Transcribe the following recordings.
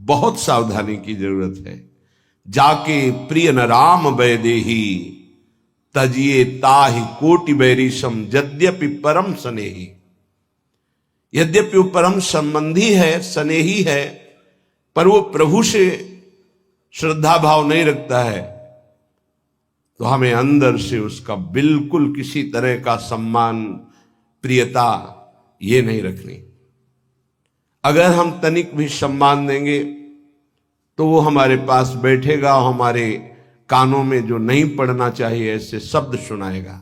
बहुत सावधानी की जरूरत है। जाके प्रिय न राम वैदेही, तजिए ताहि कोटि बैरिशम, यद्यपि परम स्नेही। यद्यपि वो परम संबंधी है, स्नेही है, पर वो प्रभु से श्रद्धा भाव नहीं रखता है, तो हमें अंदर से उसका बिल्कुल किसी तरह का सम्मान, प्रियता ये नहीं रखनी। अगर हम तनिक भी सम्मान देंगे तो वो हमारे पास बैठेगा, हमारे कानों में जो नहीं पड़ना चाहिए ऐसे शब्द सुनाएगा।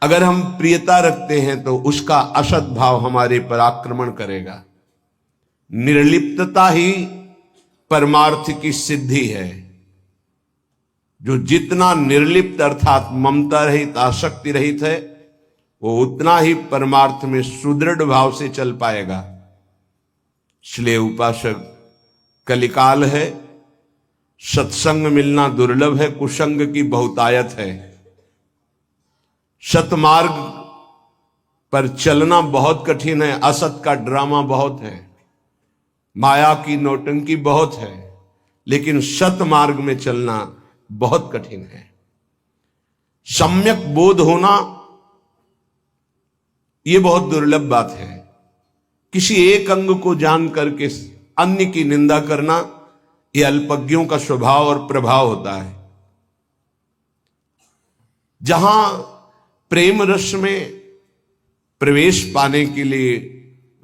अगर हम प्रियता रखते हैं तो उसका असद भाव हमारे पर आक्रमण करेगा। निर्लिप्तता ही परमार्थ की सिद्धि है। जो जितना निर्लिप्त अर्थात ममता रहित, आसक्ति रहित है, वो उतना ही परमार्थ में सुदृढ़ भाव से चल पाएगा। इसलिए उपासक, कलिकाल है, सत्संग मिलना दुर्लभ है, कुसंग की बहुतायत है। सतमार्ग पर चलना बहुत कठिन है, असत का ड्रामा बहुत है, माया की नौटंकी बहुत है, लेकिन सतमार्ग में चलना बहुत कठिन है। सम्यक बोध होना यह बहुत दुर्लभ बात है। किसी एक अंग को जान करके अन्य की निंदा करना, यह अल्पज्ञों का स्वभाव और प्रभाव होता है। जहां प्रेम रस में प्रवेश पाने के लिए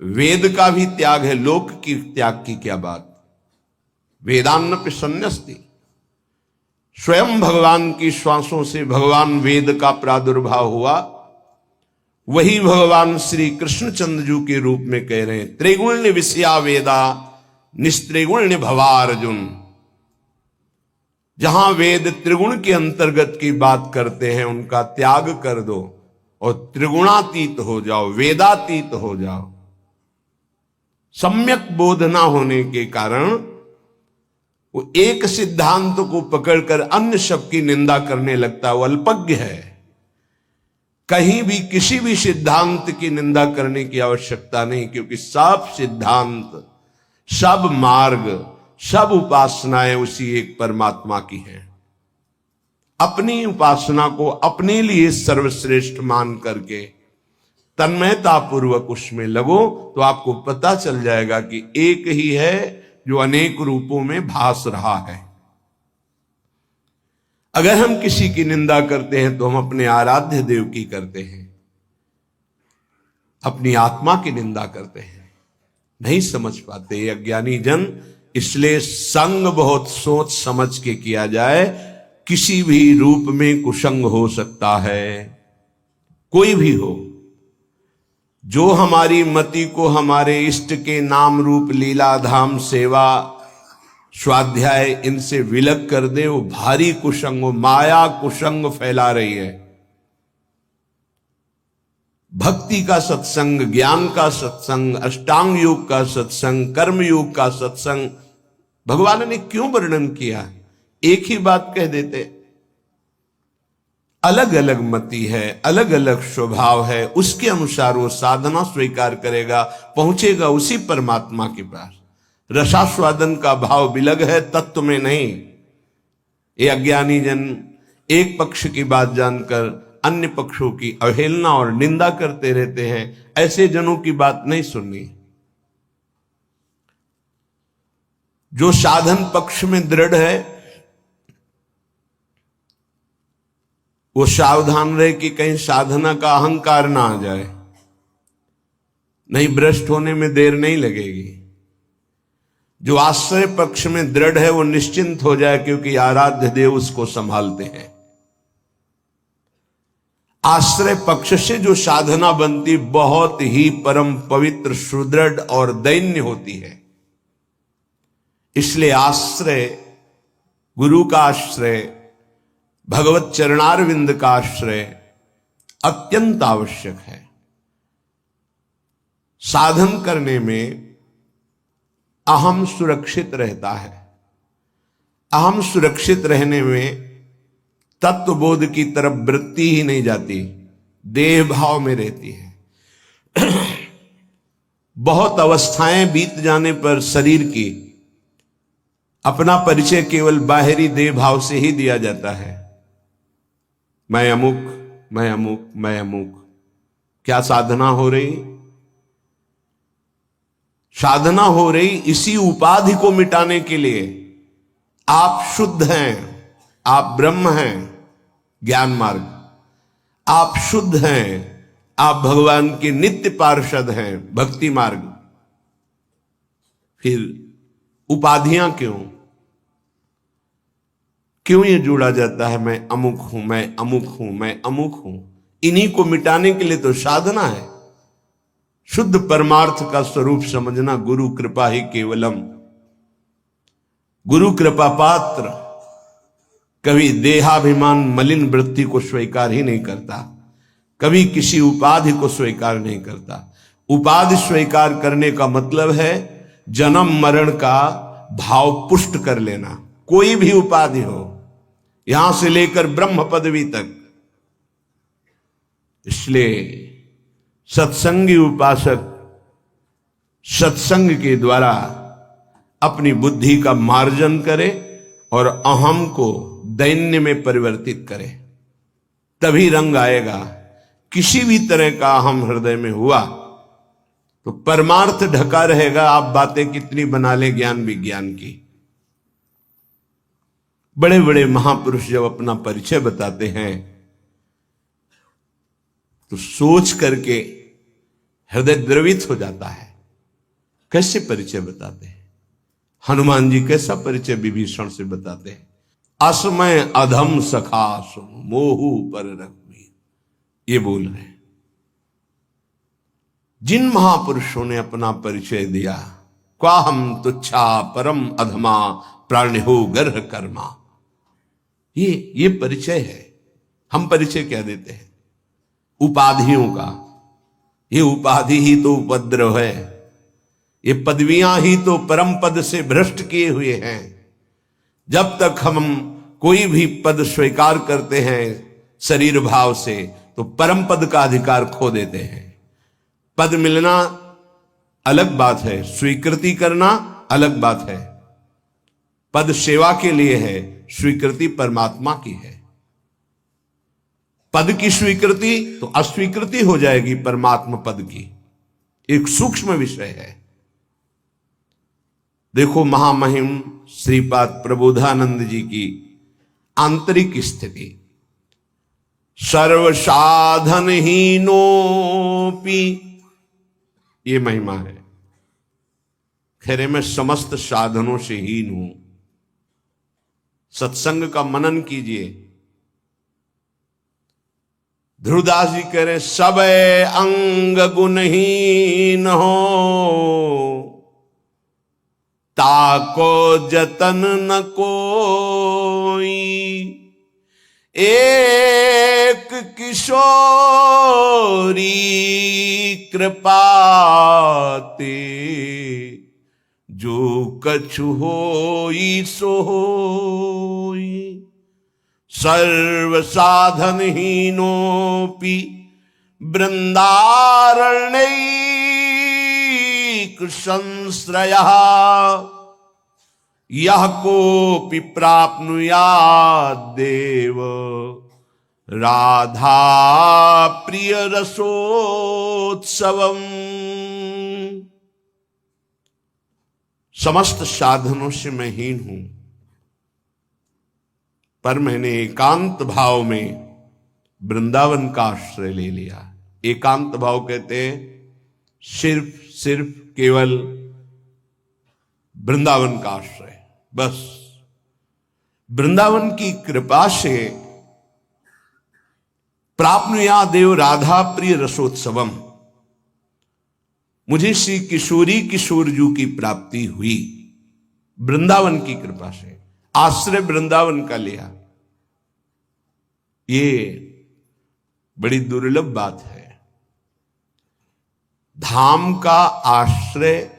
वेद का भी त्याग है, लोक की त्याग की क्या बात। वेदान्न संन्यस्ति, स्वयं भगवान की श्वासों से भगवान वेद का प्रादुर्भाव हुआ। वही भगवान श्री कृष्णचंद्र जी के रूप में कह रहे हैं, त्रिगुण विषया वेदा निस्त्रिगुण भवा अर्जुन। जहां वेद त्रिगुण के अंतर्गत की बात करते हैं, उनका त्याग कर दो और त्रिगुणातीत हो जाओ, वेदातीत हो जाओ। सम्यक बोध ना होने के कारण वो एक सिद्धांत को पकड़कर अन्य सब की निंदा करने लगता है, वो अल्पज्ञ है। कहीं भी किसी भी सिद्धांत की निंदा करने की आवश्यकता नहीं, क्योंकि सब सिद्धांत, सब मार्ग, सब उपासनाएं उसी एक परमात्मा की हैं। अपनी उपासना को अपने लिए सर्वश्रेष्ठ मान करके तन्मयता पूर्वक उसमें लगो, तो आपको पता चल जाएगा कि एक ही है जो अनेक रूपों में भास रहा है। अगर हम किसी की निंदा करते हैं तो हम अपने आराध्य देव की करते हैं, अपनी आत्मा की निंदा करते हैं। नहीं समझ पाते ये अज्ञानी जन। इसलिए संग बहुत सोच समझ के किया जाए। किसी भी रूप में कुसंग हो सकता है, कोई भी हो। जो हमारी मति को हमारे इष्ट के नाम रूप लीला धाम सेवा स्वाध्याय इनसे विलग कर दे, वो भारी कुसंग, वो माया कुसंग फैला रही है। भक्ति का सत्संग, ज्ञान का सत्संग, अष्टांग योग का सत्संग, कर्म योग का सत्संग भगवान ने क्यों वर्णन किया? एक ही बात कह देते। अलग अलग मति है, अलग अलग स्वभाव है, उसके अनुसार वो साधना स्वीकार करेगा, पहुंचेगा उसी परमात्मा के पास। रसास्वादन का भाव विलग है, तत्व में नहीं। ये अज्ञानी जन एक पक्ष की बात जानकर अन्य पक्षों की अवहेलना और निंदा करते रहते हैं। ऐसे जनों की बात नहीं सुननी। जो साधन पक्ष में दृढ़ है वो सावधान रहे कि कहीं साधना का अहंकार ना आ जाए, नहीं भ्रष्ट होने में देर नहीं लगेगी। जो आश्रय पक्ष में दृढ़ है वो निश्चिंत हो जाए, क्योंकि आराध्य देव उसको संभालते हैं। आश्रय पक्ष से जो साधना बनती बहुत ही परम पवित्र, सुदृढ़ और दैन्य होती है। इसलिए आश्रय, गुरु का आश्रय, भगवत चरणारविंद का आश्रय अत्यंत आवश्यक है। साधन करने में अहम सुरक्षित रहता है। अहम सुरक्षित रहने में तत्वबोध की तरफ वृत्ति ही नहीं जाती, देह भाव में रहती है। बहुत अवस्थाएं बीत जाने पर शरीर की अपना परिचय केवल बाहरी देह भाव से ही दिया जाता है। मैं अमुक, मैं अमुक, मैं अमुक। क्या साधना हो रही? साधना हो रही इसी उपाधि को मिटाने के लिए। आप शुद्ध हैं, आप ब्रह्म हैं, ज्ञान मार्ग। आप शुद्ध हैं, आप भगवान के नित्य पार्षद हैं, भक्ति मार्ग। फिर उपाधियां क्यों ये जोड़ा जाता है? मैं अमुक हूं, मैं अमुक हूं, मैं अमुक हूं। इन्हीं को मिटाने के लिए तो साधना है। शुद्ध परमार्थ का स्वरूप समझना गुरु कृपा ही केवलम। गुरु कृपा पात्र कभी देहाभिमान मलिन वृत्ति को स्वीकार ही नहीं करता, कभी किसी उपाधि को स्वीकार नहीं करता। उपाधि स्वीकार करने का मतलब है जन्म मरण का भाव पुष्ट कर लेना। कोई भी उपाधि हो, यहां से लेकर ब्रह्म पदवी तक। इसलिए सत्संगी उपासक सत्संग के द्वारा अपनी बुद्धि का मार्जन करे और अहम को दैन्य में परिवर्तित करे, तभी रंग आएगा। किसी भी तरह का अहम हृदय में हुआ तो परमार्थ ढका रहेगा। आप बातें कितनी बना ले ज्ञान विज्ञान की। बड़े बड़े महापुरुष जब अपना परिचय बताते हैं तो सोच करके हृदय द्रवित हो जाता है। कैसे परिचय बताते हैं? हनुमान जी कैसा परिचय विभीषण से बताते हैं? असमय अधम सखा मोहु पर रघुवीर, ये बोल रहे हैं। जिन महापुरुषों ने अपना परिचय दिया, क्वा हम तुच्छा परम अधमा प्राणिहो गर्ह कर्मा, ये परिचय है। हम परिचय क्या देते हैं? उपाधियों का। ये उपाधि ही तो उपद्रव है, ये पदवियां ही तो परम पद से भ्रष्ट किए हुए हैं। जब तक हम कोई भी पद स्वीकार करते हैं शरीर भाव से, तो परम पद का अधिकार खो देते हैं। पद मिलना अलग बात है, स्वीकृति करना अलग बात है। पद सेवा के लिए है, स्वीकृति परमात्मा की है। पद की स्वीकृति तो अस्वीकृति हो जाएगी परमात्मा पद की। एक सूक्ष्म विषय है। देखो महामहिम श्रीपाद प्रबोधानंद जी की आंतरिक स्थिति। सर्व साधन हीनोपि, ये महिमा है। खैरे मैं समस्त साधनों से हीन हूं। सत्संग का मनन कीजिए। ध्रुवदास जी कह रहे सब अंग गुणहीन हो, ताको जतन न कोई। एक किशोरी कृपाते, जो कछु होई सो होई। सर्व साधन हीनोपि वृंदारण्यैक संश्रयः, यह कोपि प्राप्नुयात् देव राधा प्रिय रसोत्सवम्। समस्त साधनों से मैं हीन हूं, पर मैंने एकांत भाव में वृंदावन का आश्रय ले लिया। एकांत भाव कहते हैं सिर्फ केवल वृंदावन का आश्रय। बस वृंदावन की कृपा से प्राप्नुया देव राधा प्रिय रसोत्सवम, मुझे श्री किशोरी किशोरजू की प्राप्ति हुई वृंदावन की कृपा से। आश्रय वृंदावन का लिया। ये बड़ी दुर्लभ बात है। धाम का आश्रय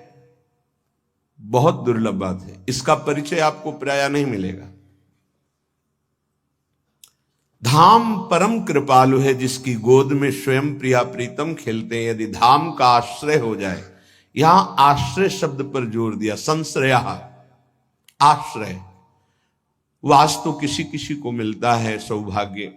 बहुत दुर्लभ बात है। इसका परिचय आपको प्रायः नहीं मिलेगा। धाम परम कृपालु है, जिसकी गोद में स्वयं प्रिया प्रीतम खेलते हैं। यदि धाम का आश्रय हो जाए, यहां आश्रय शब्द पर जोर दिया, संश्रया। आश्रय। वास तो किसी किसी को मिलता है सौभाग्य,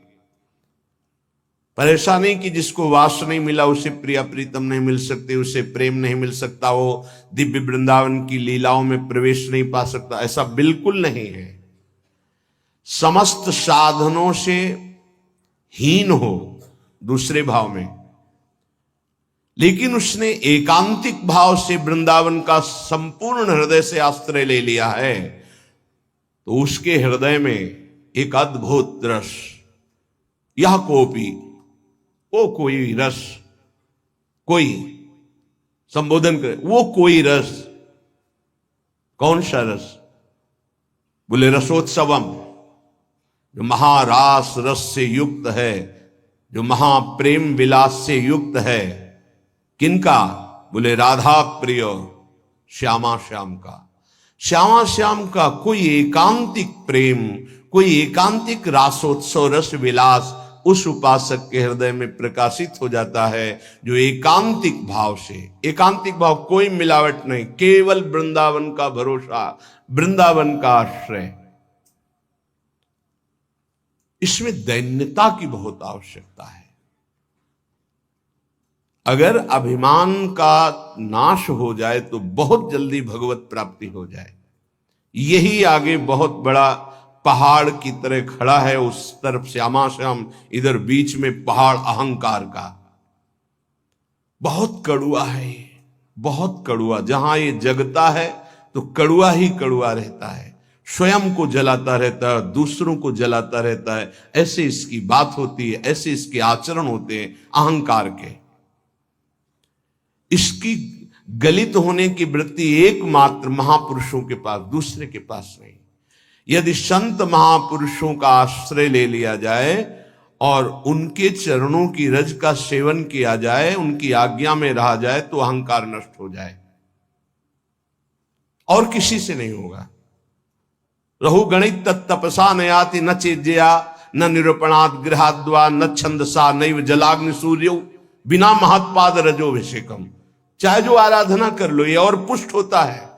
पर ऐसा नहीं कि जिसको वास नहीं मिला उसे प्रिया प्रीतम नहीं मिल सकते, उसे प्रेम नहीं मिल सकता, वो दिव्य वृंदावन की लीलाओं में प्रवेश नहीं पा सकता। ऐसा बिल्कुल नहीं है। समस्त साधनों से हीन हो दूसरे भाव में, लेकिन उसने एकांतिक भाव से वृंदावन का संपूर्ण हृदय से आश्रय ले लिया है, तो उसके हृदय में एक अद्भुत रस, यह कोपी, वो कोई रस, कोई संबोधन करे, वो कोई रस। कौन सा रस? बोले रसोत्सवम, जो महारास रस से युक्त है, जो महाप्रेम विलास से युक्त है। किनका? बोले राधा प्रिय श्यामा श्याम का। श्यामा श्याम का कोई एकांतिक प्रेम, कोई एकांतिक रासोत्सव रस विलास उस उपासक के हृदय में प्रकाशित हो जाता है, जो एकांतिक भाव से, एकांतिक भाव कोई मिलावट नहीं, केवल वृंदावन का भरोसा, वृंदावन का आश्रय। इसमें दैन्यता की बहुत आवश्यकता है। अगर अभिमान का नाश हो जाए तो बहुत जल्दी भगवत प्राप्ति हो जाए। यही आगे बहुत बड़ा पहाड़ की तरह खड़ा है, उस तरफ श्यामा श्याम, इधर बीच में पहाड़ अहंकार का। बहुत कड़ुआ है, बहुत कड़ुआ। जहां ये जगता है तो कड़ुआ ही कड़ुआ रहता है, स्वयं को जलाता रहता है, दूसरों को जलाता रहता है। ऐसे इसकी बात होती है, ऐसे इसके आचरण होते हैं अहंकार के। इसकी गलित होने की वृत्ति एकमात्र महापुरुषों के पास, दूसरे के पास नहीं। यदि संत महापुरुषों का आश्रय ले लिया जाए और उनके चरणों की रज का सेवन किया जाए, उनकी आज्ञा में रहा जाए, तो अहंकार नष्ट हो जाए। और किसी से नहीं होगा। रहु गणित तत्तपसा न याति न चेज्या न निरूपणात् गृहाद्वा न छंदसा नैव जलाग्नि सूर्यो बिना महत्पाद रजोभिषेकम। चाहे जो आराधना कर लो, ये और पुष्ट होता है।